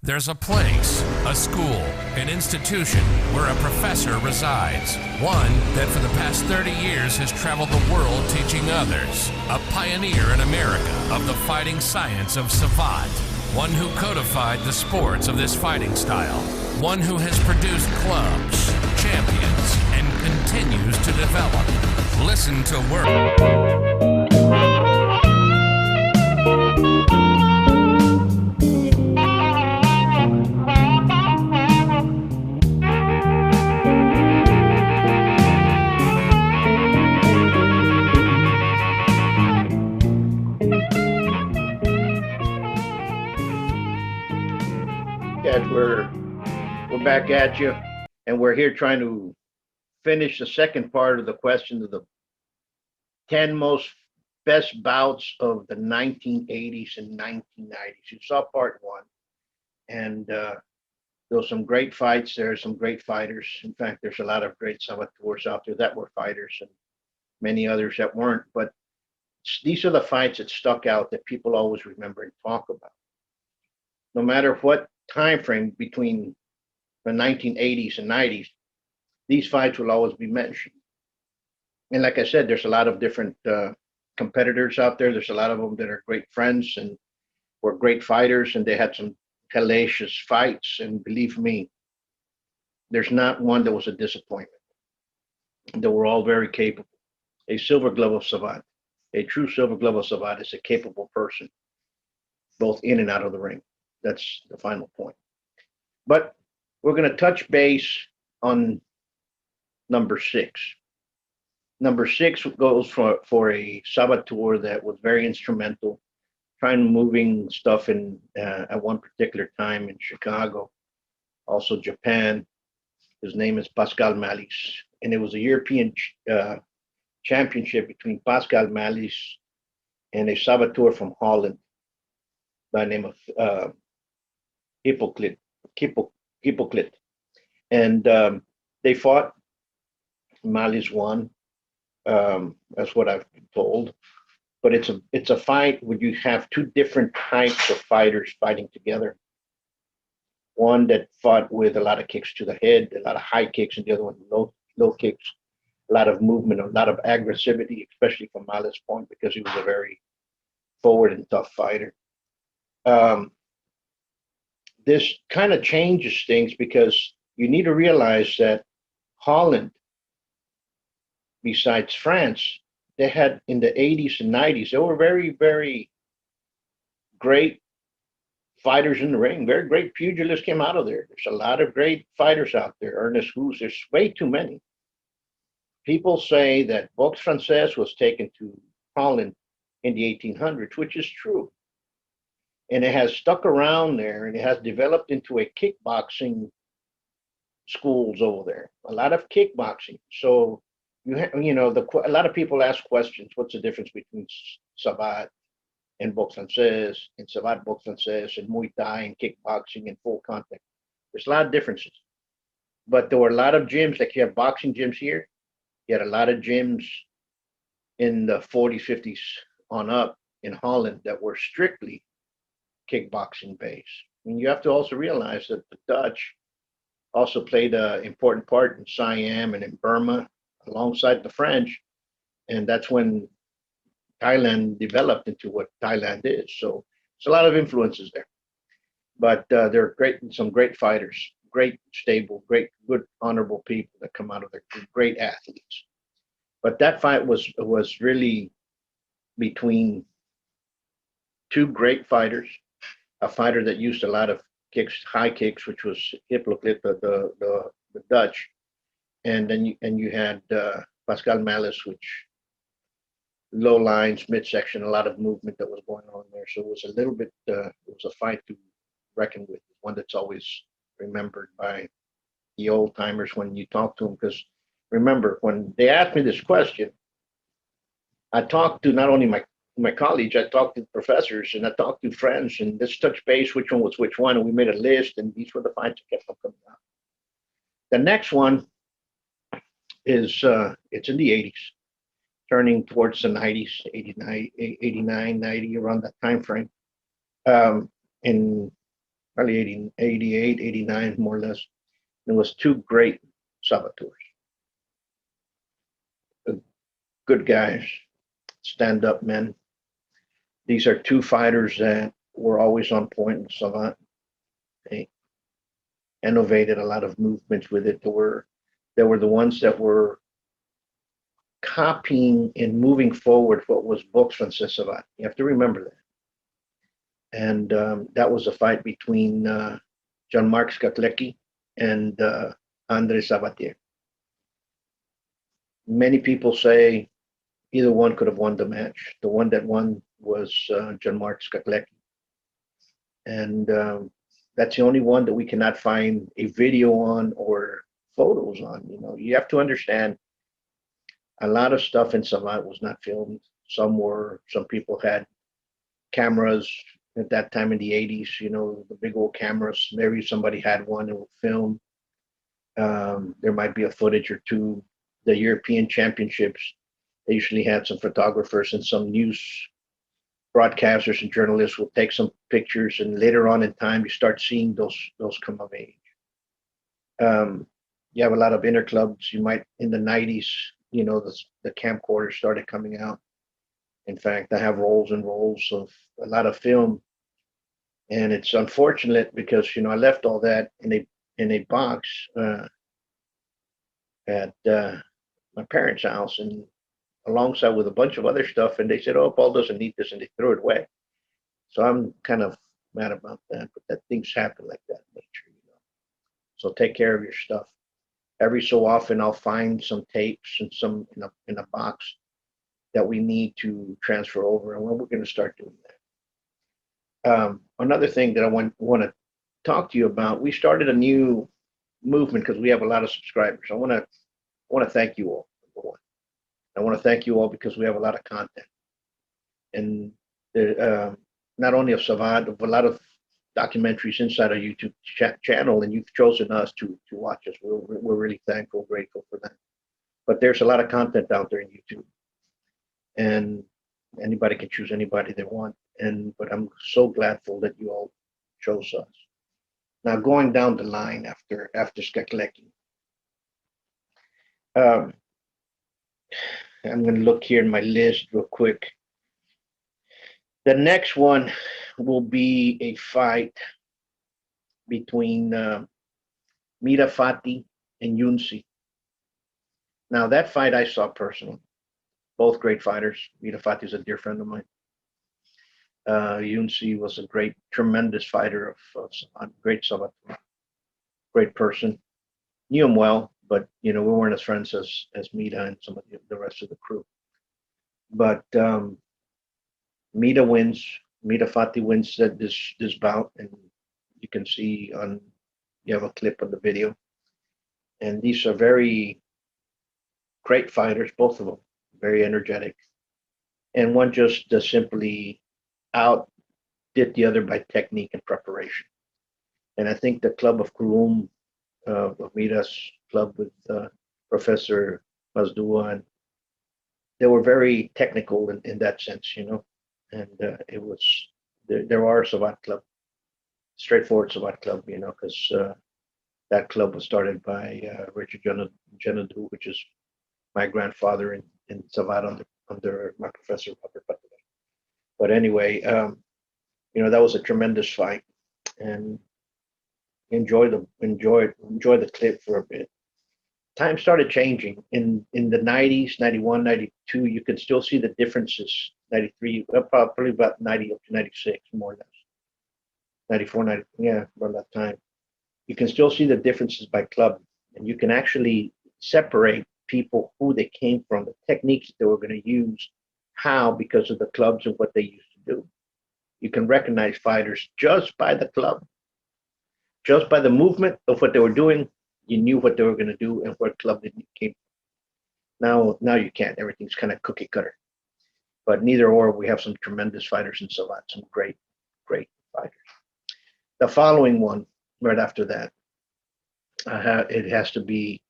There's a place, a school, an institution where a professor resides. One that for the past 30 years has traveled the world teaching others. A pioneer in America of the fighting science of Savate. One who codified the sports of this fighting style. One who has produced clubs, champions, and continues to develop. Listen to We're back at you, and we're here trying to finish the second part of the question of the 10 most best bouts of the 1980s and 1990s. You saw part one, and there was some great fights there, some great fighters. In fact, there's a lot of great saboteurs out there that were fighters and many others that weren't, but these are the fights that stuck out that people always remember and talk about. No matter what time frame between the 1980s and 90s, these fights will always be mentioned. And like I said, there's a lot of different competitors out there. There's a lot of them that are great friends and were great fighters, and they had some hellacious fights. And believe me, there's not one that was a disappointment. They were all very capable. A silver glove of Savate, a true silver glove of Savate is a capable person, both in and out of the ring. That's the final point. But we're going to touch base on number 6. Number 6 goes for a saboteur that was very instrumental, trying moving stuff in at one particular time in Chicago, also Japan. His name is Pascal Malis, and it was a European championship between Pascal Malis and a saboteur from Holland by the name of Hypocrite. And they fought. Malis won. That's what I've been told. But it's a fight where you have two different types of fighters fighting together. One that fought with a lot of kicks to the head, a lot of high kicks, and the other one low kicks, a lot of movement, a lot of aggressivity, especially from Malis' point, because he was a very forward and tough fighter. This kind of changes things because you need to realize that Holland, besides France, they had in the 80s and 90s, they were very, very great fighters in the ring. Very great pugilists came out of there. There's a lot of great fighters out there. Ernest Hughes, there's way too many. People say that boxe française was taken to Holland in the 1800s, which is true. And it has stuck around there, and it has developed into a kickboxing schools over there. A lot of kickboxing. So a lot of people ask questions. What's the difference between Savate and boxe française, and Savate boxe française, and Muay Thai and kickboxing and full contact? There's a lot of differences. But there were a lot of gyms, like you have boxing gyms here. You had a lot of gyms in the 40s, 50s on up in Holland that were strictly kickboxing base. I mean, you have to also realize that the Dutch also played an important part in Siam and in Burma alongside the French, and that's when Thailand developed into what Thailand is. So it's a lot of influences there. But they're great, some great fighters, great, stable, great, good, honorable people that come out of there, great athletes. But that fight was really between two great fighters. A fighter that used a lot of kicks, high kicks, which was Hypocrite, the Dutch, and then you had Pascal Malis, which low lines, midsection, a lot of movement that was going on there. So it was a little bit, it was a fight to reckon with, one that's always remembered by the old timers when you talk to them. Because remember, when they asked me this question, I talked to not only my colleagues, I talked to professors, and I talked to friends, and let's touch base which one was which one, and we made a list, and these were the fights that kept on coming out. The next one is it's in the 80s, turning towards the 90s, 89, 90, around that time frame. And probably 80, 88, 89, more or less. There was two great saboteurs, good guys, stand-up men. These are two fighters that were always on point in Savate. They innovated a lot of movements with it. They were the ones that were copying and moving forward what was books from Savate. You have to remember that. And that was a fight between Jean-Marc Skaklecki and André Sabatier. Many people say either one could have won the match. The one that won was Jean-Marc Skaklecki. And that's the only one that we cannot find a video on or photos on. You know, you have to understand a lot of stuff in Savate was not filmed. Some were. Some people had cameras at that time in the 80s, you know, the big old cameras. Maybe somebody had one and would film. There might be a footage or two. The European Championships, they usually had some photographers and some news broadcasters and journalists will take some pictures, and later on in time, you start seeing those come of age. You have a lot of interclubs. You might in the 90s, you know, the camcorders started coming out. In fact, I have rolls and rolls of a lot of film, and it's unfortunate because, you know, I left all that in a box at my parents' house, and alongside with a bunch of other stuff, and they said, "Oh, Paul doesn't need this," and they threw it away. So I'm kind of mad about that, but that things happen like that in nature, you know. So take care of your stuff. Every so often, I'll find some tapes and some in a box that we need to transfer over, and we're going to start doing that. Another thing that I want to talk to you about, we started a new movement because we have a lot of subscribers. I want to thank you all. Number one, I want to thank you all because we have a lot of content, and not only of Savate, but a lot of documentaries inside our YouTube channel, and you've chosen us to watch us. We're really thankful, grateful for that. But there's a lot of content out there in YouTube, and anybody can choose anybody they want. But I'm so gladful that you all chose us. Now going down the line after Skaklecki, I'm going to look here in my list real quick. The next one will be a fight between Mira Fati and Yunsi. Now that fight I saw personally. Both great fighters. Mira Fati is a dear friend of mine. Yunsi was a great, tremendous fighter of great Salvatore, great person. Knew him well, but you know we weren't as friends as Mira and some of the rest of the crew. But Mira wins. Mira Fati wins this bout, and you can see you have a clip on the video. And these are very great fighters, both of them, very energetic. And one just simply outdid the other by technique and preparation. And I think the club of Kurum, of Mira's club with Professor Buitrón, and they were very technical in that sense, you know. And it was there are Savate club, straightforward Savate club, you know, because that club was started by Richard Genadu, which is my grandfather in Savate under my professor Robert Buitrón. But anyway, you know, that was a tremendous fight, and enjoy the clip for a bit. Time started changing in the 90s, 91, 92. You could still see the differences. 93, probably about 90 up to 96, more or less. 94, 90, yeah, around that time. You can still see the differences by club, and you can actually separate people who they came from, the techniques that they were going to use, how, because of the clubs and what they used to do. You can recognize fighters just by the club, just by the movement of what they were doing. You knew what they were going to do and what club they came from. Now you can't. Everything's kind of cookie cutter. But neither or, we have some tremendous fighters in Savate, some great, great fighters. The following one, right after that, it has to be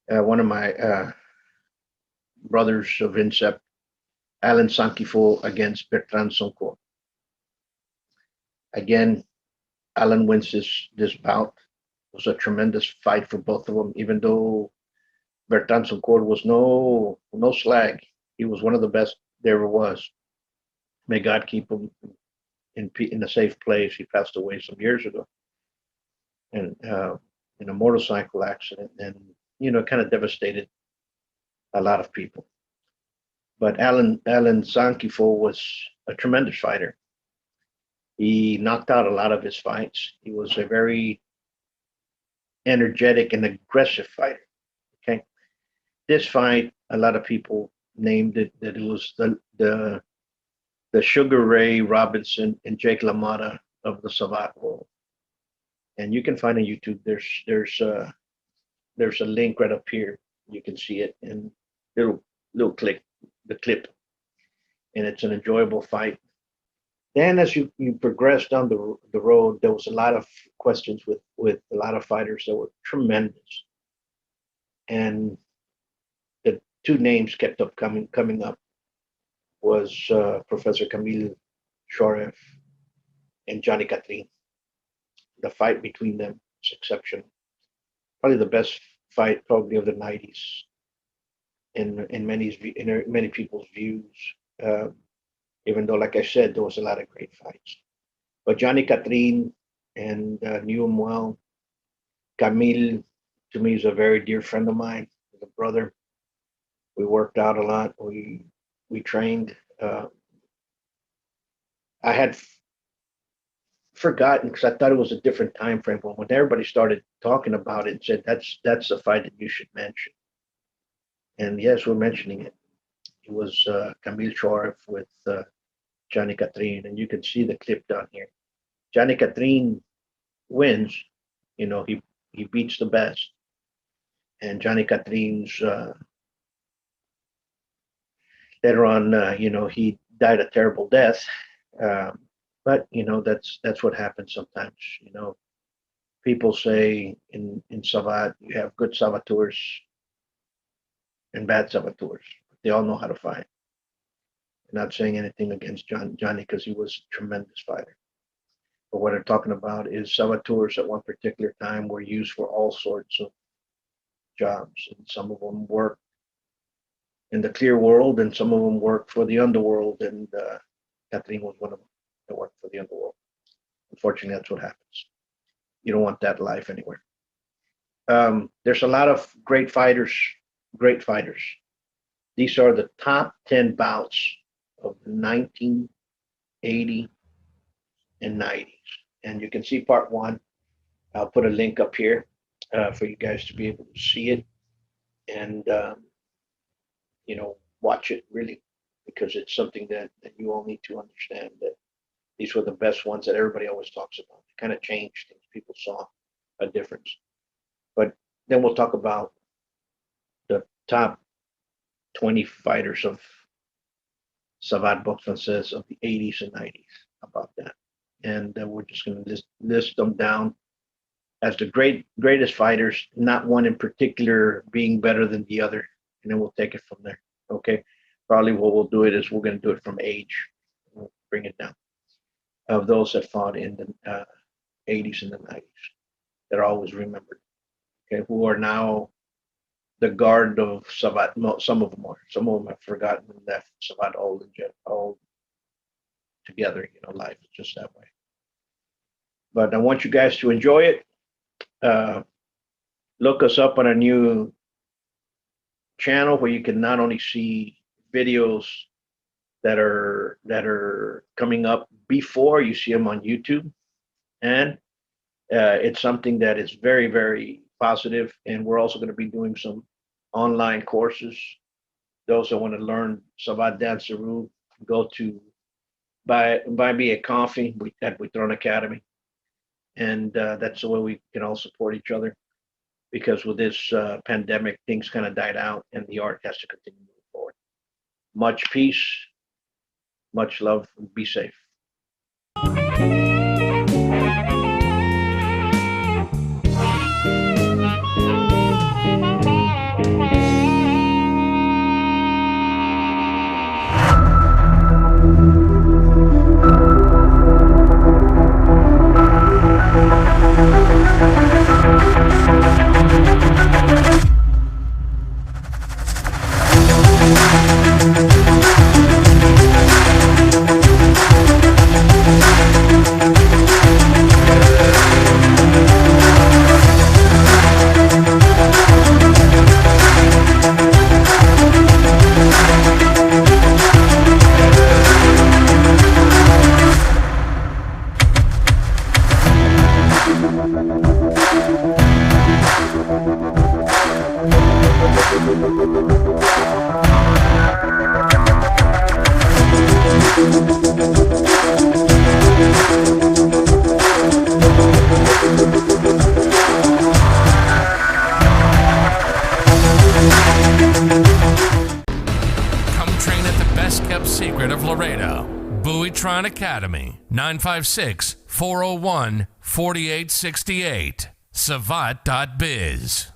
one of my brothers of INSEP, Alan Sankifo against Bertrand Sonko. Again, Alan wins this bout. It was a tremendous fight for both of them, even though Bertan Soncourt was no slag. He was one of the best there ever was. May God keep him in a safe place. He passed away some years ago, and in a motorcycle accident, and kind of devastated a lot of people. But Alan Sankifo was a tremendous fighter. He knocked out a lot of his fights. He was a very energetic and aggressive fighter. Okay, this fight, a lot of people named it that it was the Sugar Ray Robinson and Jake LaMotta of the Savate world. And you can find on YouTube. There's a link right up here. You can see it in little click the clip, and it's an enjoyable fight. Then, as you progress down the road, there was a lot of questions with a lot of fighters that were tremendous, and the two names kept up coming up was Professor Camille Shorev and Johnny Catherine. The fight between them is exceptional. Probably the best fight probably of the '90s in many people's views. Even though, like I said, there was a lot of great fights. But Johnny Catherine and knew him well. Camille, to me, is a very dear friend of mine. He's a brother. We worked out a lot. We trained. I had forgotten because I thought it was a different time frame. But when everybody started talking about it, and said that's the fight that you should mention. And yes, we're mentioning it. It was Camille Shorev with Johnny Catherine, and you can see the clip down here. Johnny Catherine wins. He beats the best, and Johnny Catherine's later on, he died a terrible death. But that's what happens sometimes. People say in Savate you have good saboteurs and bad saboteurs. They all know how to fight. I'm not saying anything against Johnny because he was a tremendous fighter. But what I'm talking about is saboteurs at one particular time were used for all sorts of jobs, and some of them worked in the clear world, and some of them worked for the underworld. And Catherine was one of them that worked for the underworld. Unfortunately, that's what happens. You don't want that life anywhere. There's a lot of great fighters. These are the top 10 bouts of the 1980 and 90s. And you can see part one. I'll put a link up here for you guys to be able to see it and, watch it really, because it's something that you all need to understand that these were the best ones that everybody always talks about. It kind of changed things. People saw a difference. But then we'll talk about the top 20 fighters of Savate Boxe Française of the 80s and 90s, about that. And we're just going to list them down as the greatest fighters, not one in particular being better than the other. And then we'll take it from there. Okay. Probably what we'll do is we're going to do it from age. We'll bring it down. Of those that fought in the 80s and the 90s that are always remembered. Okay. Who are now the guard of Savate. Some of them are. Some of them have forgotten and left Savate all together. Life is just that way. But I want you guys to enjoy it. Look us up on our new channel where you can not only see videos that are coming up before you see them on YouTube, and it's something that is very, very positive. And we're also going to be doing some online courses. Those that want to learn Savate Danceroo, go to buy me a coffee at Buitron Academy. And that's the way we can all support each other, because with this pandemic, things kind of died out and the art has to continue moving forward. Much peace, much love, and be safe. Buitron Academy, 956-401-4868. Savate.biz.